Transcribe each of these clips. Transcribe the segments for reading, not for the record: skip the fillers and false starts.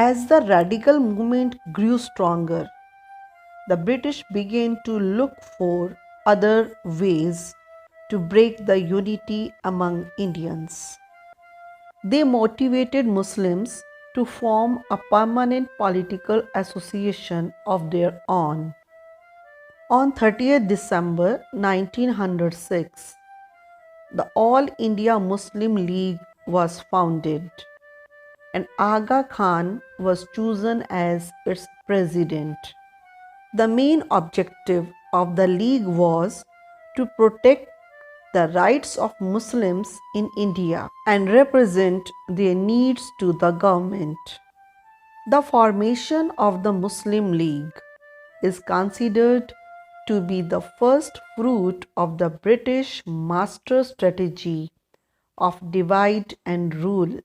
As the radical movement grew stronger, the British began to look for other ways to break the unity among Indians. They motivated Muslims to form a permanent political association of their own. On 30th December 1906, the All India Muslim League was founded and Aga Khan was chosen as its president. The main objective of the League was to protect the rights of Muslims in India and represent their needs to the government. The formation of the Muslim League is considered to be the first fruit of the British master strategy of divide and rule.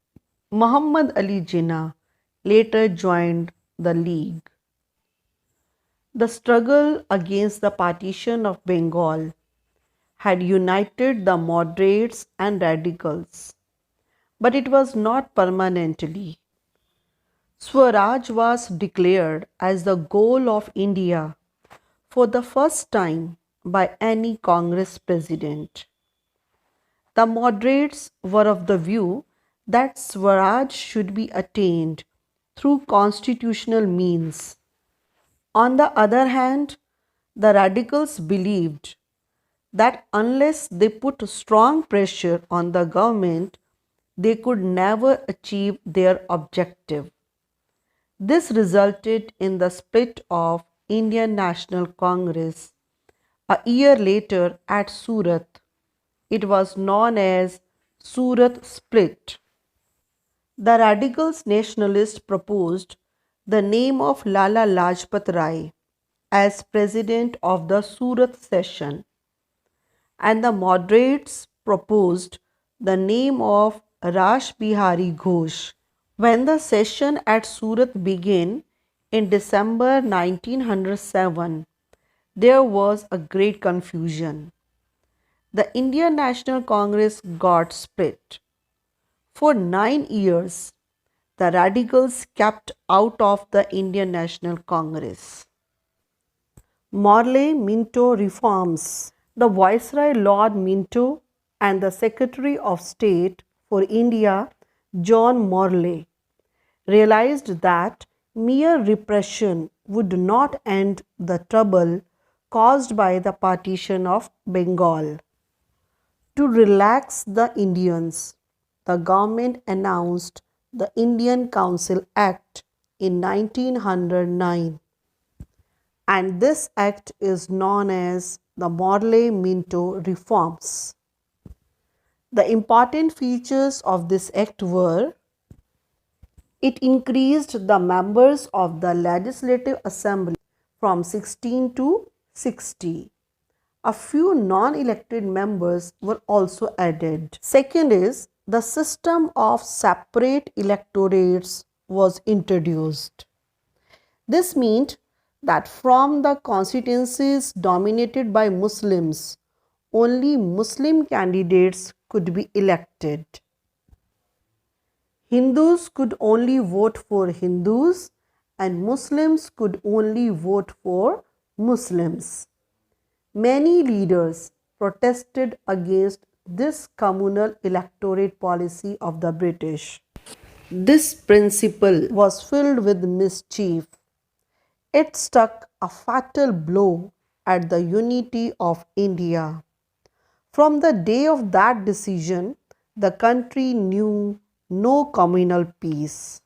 Muhammad Ali Jinnah later joined the League. The struggle against the partition of Bengal had united the moderates and radicals, but it was not permanently. Swaraj was declared as the goal of India for the first time by any Congress president. The moderates were of the view that Swaraj should be attained through constitutional means. On the other hand, the radicals believed that unless they put strong pressure on the government, they could never achieve their objective. This resulted in the split of Indian National Congress. A year later at Surat, it was known as Surat Split. The radicals nationalists proposed the name of Lala Lajpat Rai as president of the Surat session, and the moderates proposed the name of Rash Bihari Ghosh. When the session at Surat began in December 1907, there was a great confusion. The Indian National Congress got split. For 9 years, the radicals kept out of the Indian National Congress. Morley Minto reforms. The Viceroy Lord Minto and the Secretary of State for India, John Morley, realized that mere repression would not end the trouble caused by the partition of Bengal. To relax the Indians, the government announced the Indian Council Act in 1909, and this act is known as the Morley-Minto reforms. The important features of this act were: it increased the members of the Legislative Assembly from 16 to 60. A few non-elected members were also added. Second is, the system of separate electorates was introduced. This meant that from the constituencies dominated by Muslims, only Muslim candidates could be elected. Hindus could only vote for Hindus and Muslims could only vote for Muslims. Many leaders protested against this communal electorate policy of the British. This principle was filled with mischief. It struck a fatal blow at the unity of India. From the day of that decision, the country knew no communal peace.